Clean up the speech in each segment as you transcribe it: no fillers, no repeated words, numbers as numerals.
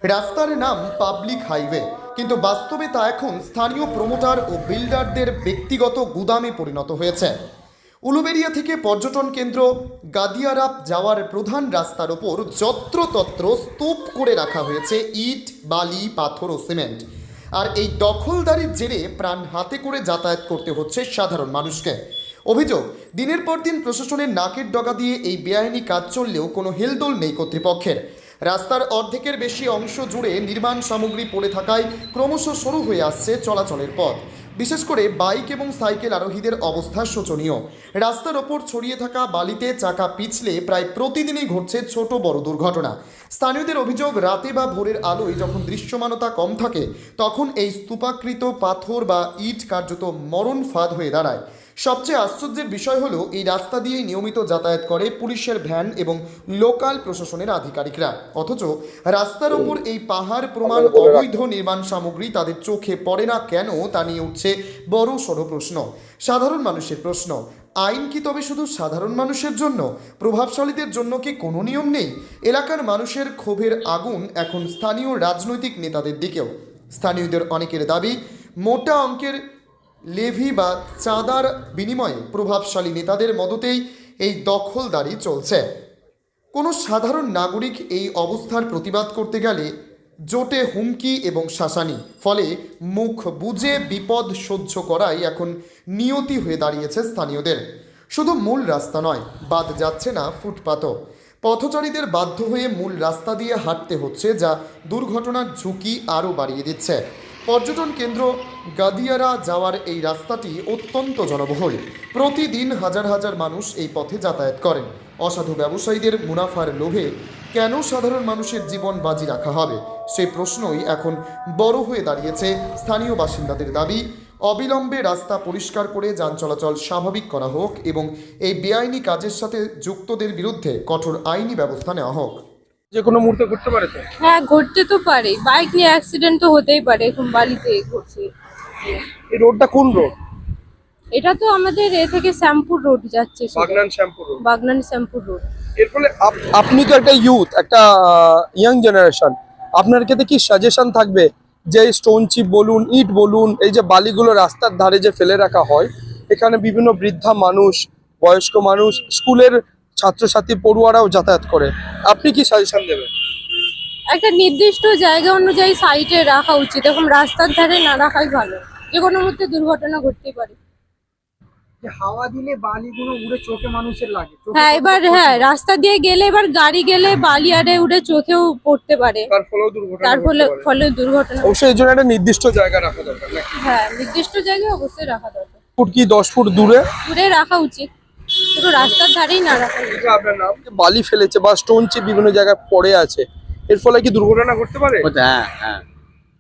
রাস্তার নাম public highway, কিন্তু বাস্তবে তা এখন স্থানীয় প্রমোটার ও বিল্ডারদের ব্যক্তিগত গুদামে পরিণত হয়েছে। উলুবেড়িয়া থেকে পর্যটন কেন্দ্র গাদিয়ারাপ যাওয়ার প্রধান রাস্তার ওপর যত্রতত্র স্তূপ করে রাখা হয়েছে ইট, বালি, পাথর ও সিমেন্ট। আর এই দখলদারির জেরে প্রাণ হাতে করে যাতায়াত করতে হচ্ছে সাধারণ মানুষকে। অভিযোগ, দিনের পর দিন প্রশাসনের নাকের ডগা দিয়ে এই বেআইনি কাজ চললেও কোনো হেলদোল নেই কর্তৃপক্ষের। রাস্তার অর্ধেকের বেশি অংশ জুড়ে নির্মাণ সামগ্রী পড়ে থাকায় ক্রমশ সরু হয়ে আসছে চলাচলের পথ। বিশেষ করে বাইক এবং সাইকেল আরোহীদের অবস্থা শোচনীয়। রাস্তার ওপর ছড়িয়ে থাকা বালিতে চাকা পিছলে প্রায় প্রতিদিনই ঘটছে ছোট বড় দুর্ঘটনা। স্থানীয়দের অভিযোগ, রাতে বা ভোরের আলোয় যখন দৃশ্যমানতা কম থাকে তখন এই স্তূপাকৃত পাথর বা ইট কার্যত মরণ ফাঁদ হয়ে দাঁড়ায়। সবচেয়ে আশ্চর্যের বিষয় হলো, এই রাস্তা দিয়েই নিয়মিত যাতায়াত করে পুলিশের ভ্যান এবং লোকাল প্রশাসনের আধিকারিকরা, অথচ রাস্তার ওপর এই পাহাড় প্রমাণ অবৈধ নির্মাণ সামগ্রী তাদের চোখে পড়ে না কেন, তা নিয়ে উঠছে বড় সড় প্রশ্ন। সাধারণ মানুষের প্রশ্ন, আইন কি তবে শুধু সাধারণ মানুষের জন্য? প্রভাবশালীদের জন্য কি কোনো নিয়ম নেই? এলাকার মানুষের ক্ষোভের আগুন এখন স্থানীয় রাজনৈতিক নেতাদের দিকেও। স্থানীয়দের অনেকের দাবি, মোটা অঙ্কের লেভি বা চাঁদার বিনিময়ে প্রভাবশালী নেতাদের মদতেই এই দখলদারি চলছে। কোনো সাধারণ নাগরিক এই অবস্থার প্রতিবাদ করতে গেলে জোটে হুমকি এবং শাসানি, ফলে মুখ বুজে বিপদ সহ্য করাই এখন নিয়তি হয়ে দাঁড়িয়েছে স্থানীয়দের। শুধু মূল রাস্তা নয়, বাদ যাচ্ছে না ফুটপাতও। পথচারীদের বাধ্য হয়ে মূল রাস্তা দিয়ে হাঁটতে হচ্ছে, যা দুর্ঘটনার ঝুঁকি আরও বাড়িয়ে দিচ্ছে। পর্যটন কেন্দ্র গাদিয়ারা যাওয়ার এই রাস্তাটি অত্যন্ত জনবহুল। প্রতিদিন হাজার হাজার মানুষ এই পথে যাতায়াত করেন। অসাধু ব্যবসায়ীদের মুনাফার লোভে কেন সাধারণ মানুষের জীবন বাজি রাখা হবে, সেই প্রশ্নই এখন বড় হয়ে দাঁড়িয়েছে। স্থানীয় বাসিন্দাদের দাবি, অবিলম্বে রাস্তা পরিষ্কার করে যান চলাচল স্বাভাবিক করা হোক এবং এই বেআইনি কাজের সাথে যুক্তদের বিরুদ্ধে কঠোর আইনি ব্যবস্থা নেওয়া হোক। যে কোনো মুহূর্তে ঘটতে পারে তো। হ্যাঁ, ঘটতে তো পারে, বাইক নিয়ে অ্যাক্সিডেন্ট তো হতেই পারে, এখন বালিতে ঘটছে। এই রোডটা কোন রোড? এটা তো আমাদের এ থেকে শ্যামপুর রোড যাচ্ছে, বাগনান শ্যামপুর রোড। বাগনান শ্যামপুর রোড। এর ফলে আপনি তো একটা ইউথ, একটা ইয়াং জেনারেশন, আপনার ক্ষেত্রে কি সাজেশন থাকবে যে স্টোন চিপ বলুন, ইট বলুন, এই যে বালিগুলো রাস্তার ধারে যে ফেলে রাখা হয়, এখানে বিভিন্ন বৃদ্ধা মানুষ, বয়স্ক মানুষ, স্কুলের ছাত্রছাত্রী, পড়ুয়ারাও যাতায়াত করে, আপনি কি সাজেশন দেবেন? একটা নির্দিষ্ট জায়গা অনুযায়ী সাইডে রাখা উচিত, এখন রাস্তার ধারে না রাখাই ভালো, যে কোনো মুহূর্তে দুর্ঘটনা ঘটতেই পারে। যে হাওয়া দিলে বালিগুলো উড়ে চোখে মানুষের লাগে। হ্যাঁ, এবার হ্যাঁ, রাস্তা দিয়ে গেলে, এবার গাড়ি গেলে বালি আরে উড়ে চোখেও পড়তে পারে, তার ফলেও দুর্ঘটনা তার ঘটতে পারে। ফলে দুর্ঘটনা। অবশ্যই এর জন্য একটা নির্দিষ্ট জায়গা রাখা দরকার নাকি? হ্যাঁ, নির্দিষ্ট জায়গায় অবশ্যই রাখা দরকার, ফুট কি 10 ফুট দূরে দূরে রাখা উচিত, শুধু রাস্তার ধারেই না রাখা উচিত। আপনার নাম? বালি ফেলেছে বা স্টোন চিপ বিভিন্ন জায়গায় পড়ে আছে, এর ফলে কি দুর্ঘটনা ঘটতে পারে? হ্যাঁ হ্যাঁ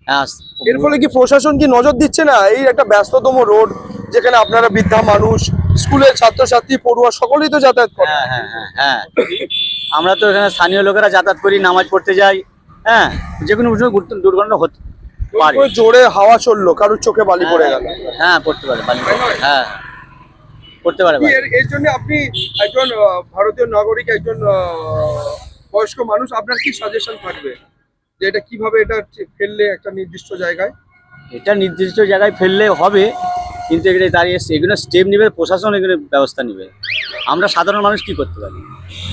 হ্যাঁ। এর ফলে কি প্রশাসন কি নজর দিচ্ছে না? এই একটা ব্যস্ততম রোড, যেখানে আপনারা বৃদ্ধা মানুষ, স্কুলের ছাত্রছাত্রী, পড়ুয়া সকলেই তো যাতায়াত করে। হ্যাঁ হ্যাঁ হ্যাঁ হ্যাঁ, আমরা তো এখানে স্থানীয় লোকেরা যাতায়াত করি, নামাজ পড়তে যাই। হ্যাঁ, যে কোনো দুর্ঘটনা হতে পারে। জোরে হাওয়া চললো, কারোর চোখে বালি পড়ে গেল। হ্যাঁ, পড়তে পারে বালি, হ্যাঁ পড়তে পারে। এর জন্য আপনি একজন ভারতীয় নাগরিক, একজন বয়স্ক মানুষ, আপনার কি সাজেশন থাকবে যে এটা কিভাবে এটা ফেললে একটা নির্দিষ্ট জায়গায়? এটা নির্দিষ্ট জায়গায় ফেললে হবে, কিন্তু এখানে দাঁড়িয়ে এগুলো স্টেপ নিবে প্রশাসন, এগুলো ব্যবস্থা নিবে। আমরা সাধারণ মানুষ কি করতে পারি?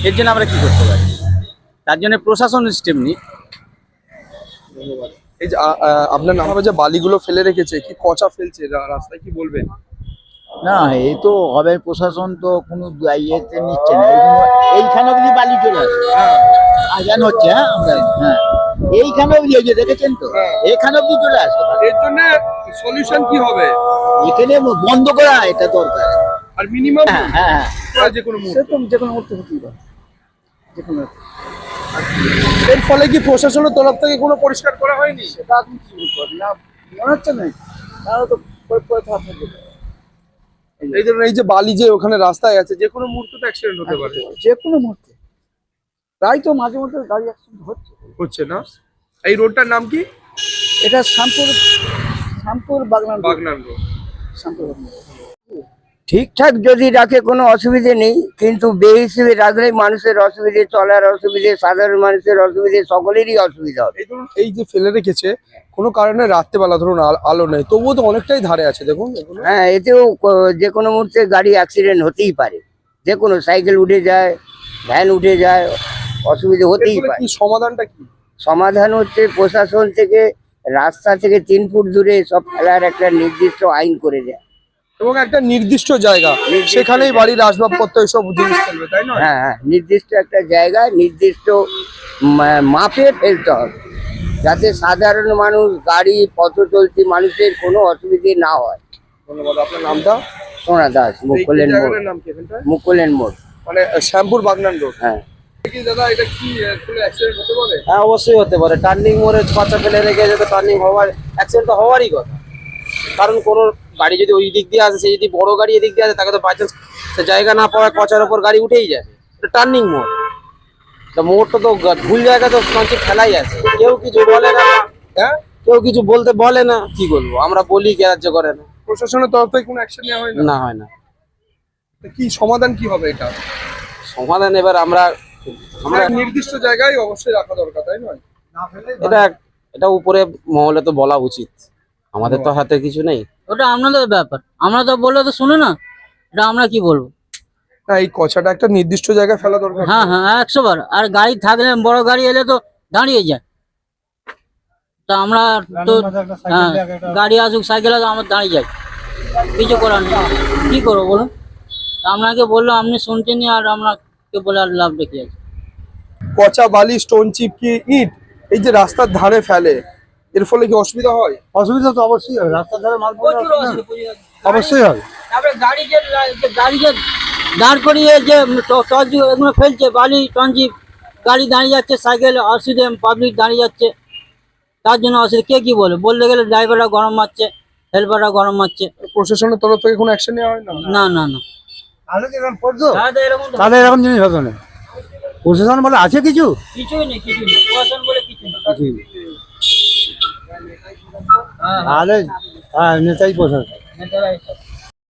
এর জন্য আমরা কি করতে পারি? তার জন্য প্রশাসন স্টেপ নিক। ধন্যবাদ। এই যে আপনার নাম যে বালিগুলো ফেলে রেখেছে, কি পচা ফেলছে রাস্তায়, কি বলবেন? না, এই তো হবে, প্রশাসন তো কোনো ইয়েতে নিচ্ছে না। এইখানে অব্দি বালি চলে আসে, আজান হচ্ছে। হ্যাঁ, আমরা হ্যাঁ এইখানে অব্দি, এই যে দেখেছেন তো, এইখানে অব্দি চলে আসে। এর জন্য সলিউশন কি হবে? এখানে বন্ধ করা এটা দরকার। আর মিনিমাম হ্যাঁ হ্যাঁ হ্যাঁ, যে কোনো সে তো যে কোনো মুহূর্তে হতেই পারে, যে কোনো। এর ফলে কি প্রশাসনের তরফ থেকে কোনো পরিষ্কার করা হয়নি? সেটা আপনি কিছু বলতে পারেন না, মনে হচ্ছে না, তাহলে তো পরে থাকবে। এই ধরুন, এই যে বালি যে ওখানে রাস্তায় আছে, যে কোনো মুহূর্তে অ্যাক্সিডেন্ট হতে পারে। যে কোনো মুহূর্তে, তাই তো মাঝে মধ্যে গাড়ি অ্যাক্সিডেন্ট হচ্ছে না? এই রোডটার নাম কি? এটা শ্যামপুর বাগনান বাগনান রোড। শ্যামপুর বাগনান। ঠিকঠাক যদি রাখে কোনো অসুবিধে নেই, কিন্তু বেহিসেবে রাখলে মানুষের অসুবিধে, চলার অসুবিধে, সাধারণ মানুষের অসুবিধে, সকলেরই অসুবিধা হবে। এই ধরুন এই যে ফেলে রেখেছে কোনো কারণে রাত্রেবেলা ধরুন আলো নেই, তবুও তো অনেকটাই ধারে আছে দেখুন এগুলো। হ্যাঁ, এতেও যে কোনো মুহূর্তে গাড়ি অ্যাক্সিডেন্ট হতেই পারে, যে কোনো সাইকেল উঠে যায়, ভ্যান উঠে যায়, অসুবিধা হতেই এর ফলে পারে। কি সমাধানটা কি? সমাধান হচ্ছে প্রশাসন থেকে রাস্তা থেকে 3 ফুট দূরে সব ফেলার একটা নির্দিষ্ট আইন করে দেয়। এবং একটা নির্দিষ্ট জায়গা, সেখানেই বাড়ির আসবাবপত্র এসব জিনিস ফেলবে, তাই না? হ্যাঁ হ্যাঁ, নির্দিষ্ট একটা জায়গায় নির্দিষ্ট মাপে ফেলতে হবে, যাতে সাধারণ মানুষ, গাড়ি, পথ চলতি মানুষের কোনো অসুবিধে না হয়। ধন্যবাদ। আপনার নামটা? সোনা দাস, মুকুলেন এই মোড়। জায়গাটার নাম কি এখানটায়? মুকুলেন মোড়। মানে শ্যামপুর বাগনান রোড। হ্যাঁ কি দাদা এটা কি কোনো অ্যাক্সিডেন্ট হতে পারে? হ্যাঁ, অবশ্যই হতে পারে। টার্নিং মোড়ে পচা ফেলে রেখে যেতে টার্নিং হওয়ার, অ্যাক্সিডেন্ট তো হওয়ারই কথা। কারণ কোনো গাড়ি যদি ওই দিক দিয়ে আসে, সে যদি বড় গাড়ি এদিক দিয়ে আসে, তাকে তো বাই চান্স সে জায়গা না পাওয়ায় পচার ওপর গাড়ি উঠেই যাবে। এটা টার্নিং মোড়, তা মোড়টা তো ভুল জায়গা, তো মানুষ ফেলাই আছে, কেউ কিছু বলে না। হ্যাঁ, কেউ কিছু বলে না, কি বলবো, আমরা বলি গ্রাহ্য করে না। প্রশাসনের তরফ থেকে কোনো অ্যাকশন নেওয়া হয় না? না, হয় না। তো কি সমাধান কি হবে এটা? সমাধান এবার আমরা একটা নির্দিষ্ট জায়গায় অবশ্যই রাখা দরকার, তাই নয়? এটা এটা উপরে মহলে তো বলা উচিত, আমাদের তো হাতে কিছু নেই। ওটা আপনাদের ব্যাপার, আমরা তো বললে তো শুনে না, এটা আমরা কি বলবো। না, এই কচাটা একটা নির্দিষ্ট জায়গায় ফেলা দরকার। হ্যাঁ হ্যাঁ, 100 বার। আর গাড়ি থাকলে, বড় গাড়ি এলে তো দাঁড়িয়ে যায়। তা আমরা তো হ্যাঁ, গাড়ি আসুক, সাইকেল আসুক, আমরা দাঁড়িয়ে যাই, কিছু করার নেই। কি করবো বলুন? আপনাকে বললো, আপনি শুনছেনই, আর আপনাকে বলে আর লাভ দেখি আছে। পচা বালি, স্টোন চিপ কি ইট এই যে রাস্তার ধারে ফেলে, এর ফলে কি অসুবিধা হয়? অসুবিধা তো অবশ্যই হবে, রাস্তার ধারে মাল পড়লে প্রচুর অসুবিধা অসুবিধা। অবশ্যই হবে। তারপরে গাড়ি যে দাঁড় করিয়ে যে টর্চি এগুলো ফেলছে, বালি টঞ্জিপ, গাড়ি দাঁড়িয়ে যাচ্ছে, সাইকেল অসুবিধে, পাবলিক দাঁড়িয়ে যাচ্ছে, তার জন্য অসুবিধা। কে কি বলে, বলতে গেলে ড্রাইভাররা গরম মারছে, হেল্পাররা গরম মারছে। প্রশাসনের তরফ থেকে কোনো অ্যাকশন নেওয়া হয় না? না না না, তাহলে কি এরকম পড়তো? এরকম তো তাহলে এরকম জিনিস হতো না। প্রশাসন বলে আছে কিছু? কিছুই নেই, কিছুই নেই, প্রশাসন বলে কিছু নেই। তাহলে হ্যাঁ, নেতাই প্রশাসন। নেতারাই সব।